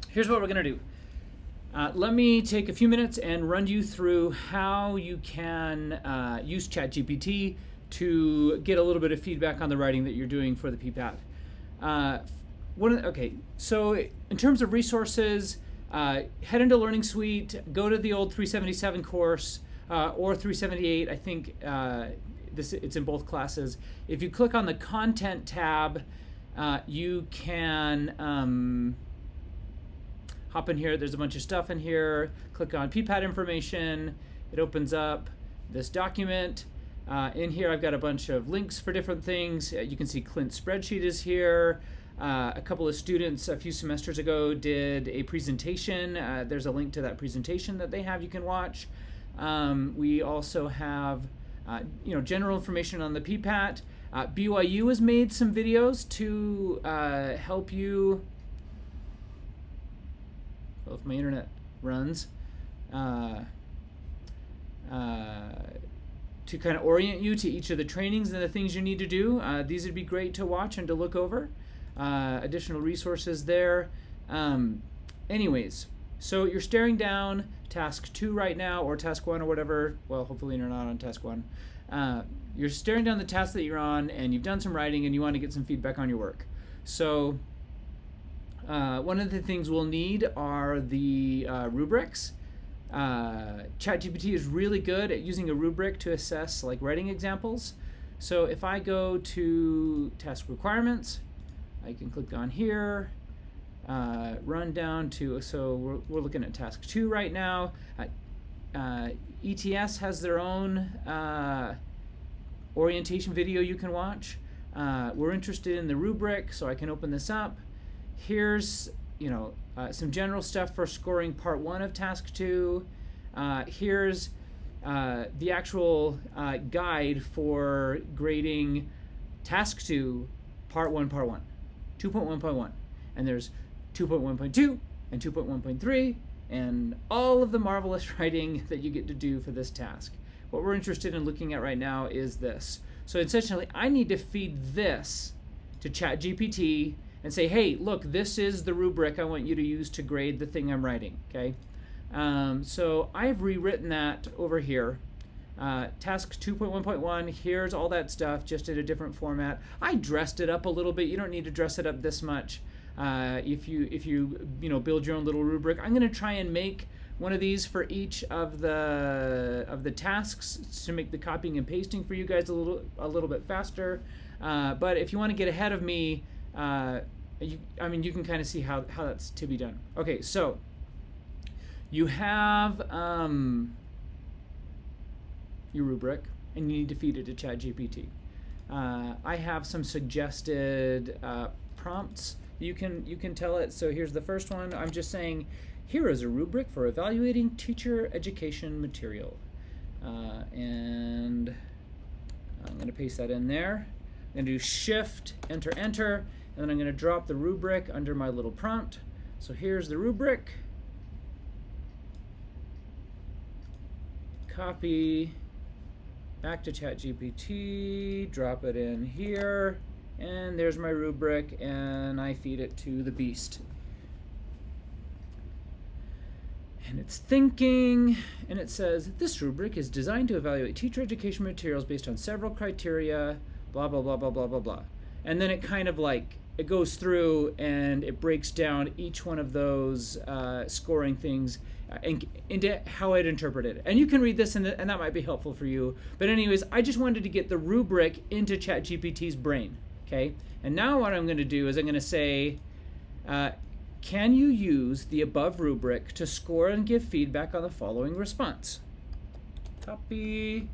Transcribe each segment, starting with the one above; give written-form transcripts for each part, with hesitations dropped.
Here's what we're going to do. Let me take a few minutes and run you through how you can use ChatGPT to get a little bit of feedback on the writing that you're doing for the PPAT. Okay, so in terms of resources, head into Learning Suite, go to the old 377 course or 378. I think it's in both classes. If you click on the Content tab, you can hop in here. There's a bunch of stuff in here. Click on PPAT information. It opens up this document. In here, I've got a bunch of links for different things. You can see Clint's spreadsheet is here. A couple of students a few semesters ago did a presentation. There's a link to that presentation that they have you can watch. We also have general information on the PPAT. BYU has made some videos to help you. Well, if my internet runs, to kind of orient you to each of the trainings and the things you need to do. These would be great to watch and to look over. Additional resources there. Anyways, so you're staring down task 2 right now, or task 1 or whatever. Well, hopefully you're not on task 1. You're staring down the task that you're on, and you've done some writing and you want to get some feedback on your work. So one of the things we'll need are the rubrics. ChatGPT is really good at using a rubric to assess like writing examples. So if I go to task requirements, I can click on here, run down to, so we're looking at task 2 right now. ETS has their own orientation video you can watch. We're interested in the rubric, so I can open this up. Here's some general stuff for scoring part 1 of task 2. Here's the actual guide for grading task 2, part 1, 2.1.1. And there's 2.1.2 and 2.1.3 and all of the marvelous writing that you get to do for this task. What we're interested in looking at right now is this. So essentially, I need to feed this to ChatGPT and say, hey, look, this is the rubric I want you to use to grade the thing I'm writing, okay? So I've rewritten that over here. Task 2.1.1, here's all that stuff, just in a different format. I dressed it up a little bit. You don't need to dress it up this much. If you build your own little rubric, I'm going to try and make one of these for each of the tasks to make the copying and pasting for you guys a little bit faster. But if you want to get ahead of me, you can kind of see how that's to be done. Okay, so you have your rubric, and you need to feed it to ChatGPT. I have some suggested prompts. You can tell it. So here's the first one. I'm just saying, here is a rubric for evaluating teacher education material, and I'm going to paste that in there. I'm going to do Shift, Enter, and then I'm going to drop the rubric under my little prompt. So here's the rubric. Copy, back to ChatGPT, drop it in here, and there's my rubric, and I feed it to the beast. And it's thinking, and it says, this rubric is designed to evaluate teacher education materials based on several criteria, blah, blah, blah, blah, blah, blah, blah. And then it kind of it goes through and it breaks down each one of those scoring things and into how I'd interpret it. And you can read this and that might be helpful for you. But anyways, I just wanted to get the rubric into ChatGPT's brain, okay? And now what I'm going to do is I'm going to say, can you use the above rubric to score and give feedback on the following response? Copy.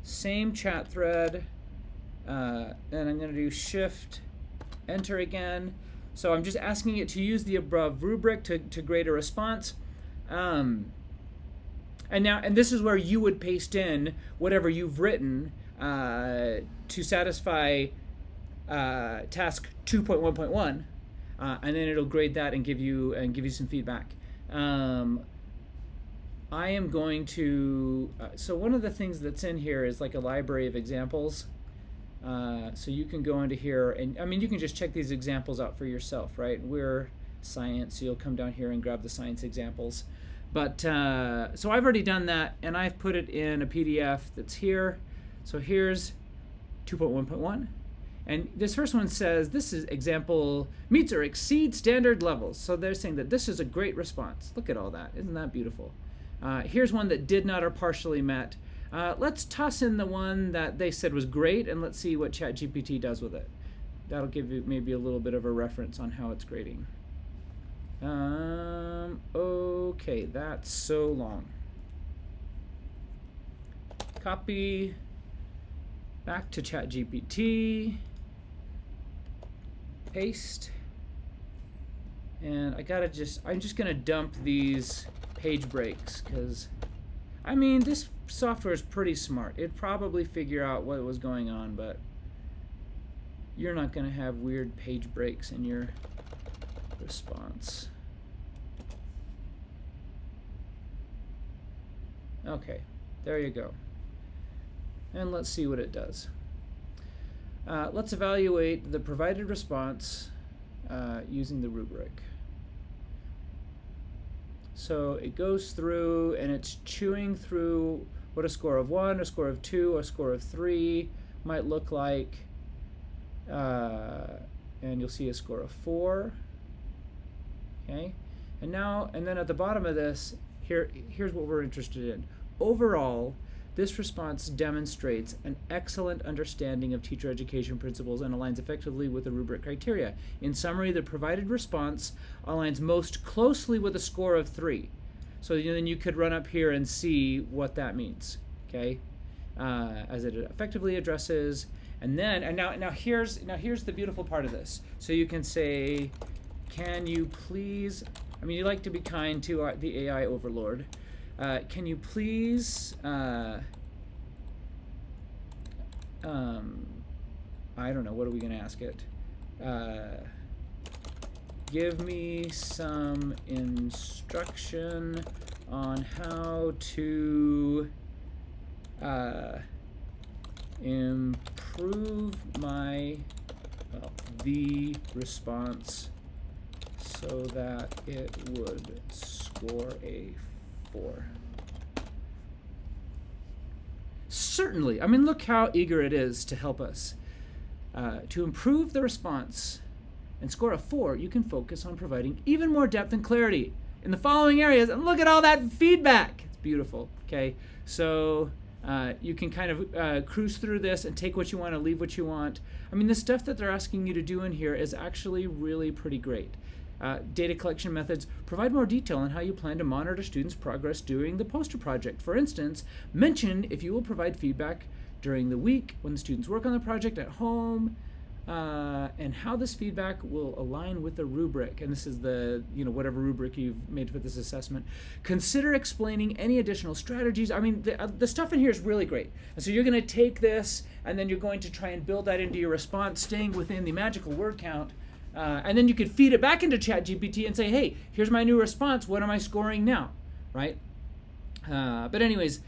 Same chat thread. Then I'm going to do Shift, Enter again. So I'm just asking it to use the above rubric to grade a response. And this is where you would paste in whatever you've written to satisfy task 2.1.1. And then it'll grade that and give you some feedback. I am going to, so one of the things that's in here is like a library of examples. So you can go into here, and I mean, you can just check these examples out for yourself, right? We're science, so you'll come down here and grab the science examples. But so I've already done that, and I've put it in a PDF that's here. So here's 2.1.1. And this first one says this is example meets or exceeds standard levels. So they're saying that this is a great response. Look at all that. Isn't that beautiful? Here's one that did not or partially met. Let's toss in the one that they said was great, and let's see what Chat GPT does with it. That'll give you maybe a little bit of a reference on how it's grading. Okay, that's so long. Copy back to Chat GPT. Paste. And I'm just gonna dump these page breaks, because I mean, this software is pretty smart. It'd probably figure out what was going on, but you're not gonna have weird page breaks in your response. Okay, there you go. And let's see what it does. Let's evaluate the provided response using the rubric. So it goes through and it's chewing through what a score of 1, a score of 2, a score of 3 might look like. And you'll see a score of 4. Okay, and then at the bottom of this, here's what we're interested in. Overall, this response demonstrates an excellent understanding of teacher education principles and aligns effectively with the rubric criteria. In summary, the provided response aligns most closely with a score of 3. So then you could run up here and see what that means, okay? As it effectively addresses, and now here's the beautiful part of this. So you can say, can you please, I mean, you like to be kind to the AI overlord. Can you please, I don't know, what are we going to ask it? Give me some instruction on how to improve the response so that it would score a 4. Certainly. I mean, look how eager it is to help us. To improve the response and score a 4, you can focus on providing even more depth and clarity in the following areas. And look at all that feedback. It's beautiful. Okay, so you can kind of cruise through this and take what you want and leave what you want. I mean, the stuff that they're asking you to do in here is actually really pretty great. Data collection methods provide more detail on how you plan to monitor students' progress during the poster project. For instance, mention if you will provide feedback during the week when the students work on the project at home, and how this feedback will align with the rubric. And this is the, whatever rubric you've made for this assessment. Consider explaining any additional strategies. I mean, the stuff in here is really great. And so you're going to take this, and then you're going to try and build that into your response, staying within the magical word count. And then you could feed it back into Chat GPT and say, hey, here's my new response. What am I scoring now? Right? But anyways,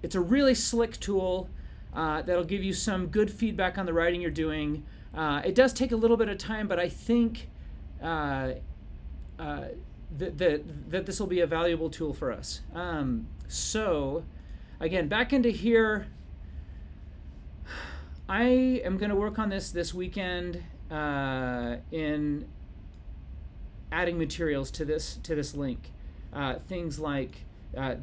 it's a really slick tool that'll give you some good feedback on the writing you're doing. It does take a little bit of time, but I think that this will be a valuable tool for us. So, again, back into here. I am going to work on this weekend. In adding materials to this link, things like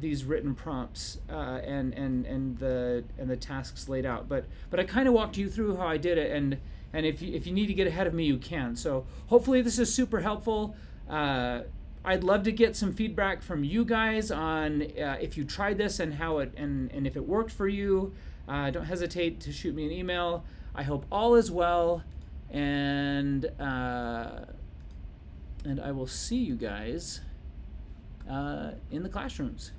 these written prompts and the tasks laid out. But I kind of walked you through how I did it, and if you need to get ahead of me, you can. So hopefully this is super helpful. I'd love to get some feedback from you guys on if you tried this and how it and if it worked for you. Don't hesitate to shoot me an email. I hope all is well. And I will see you guys in the classrooms.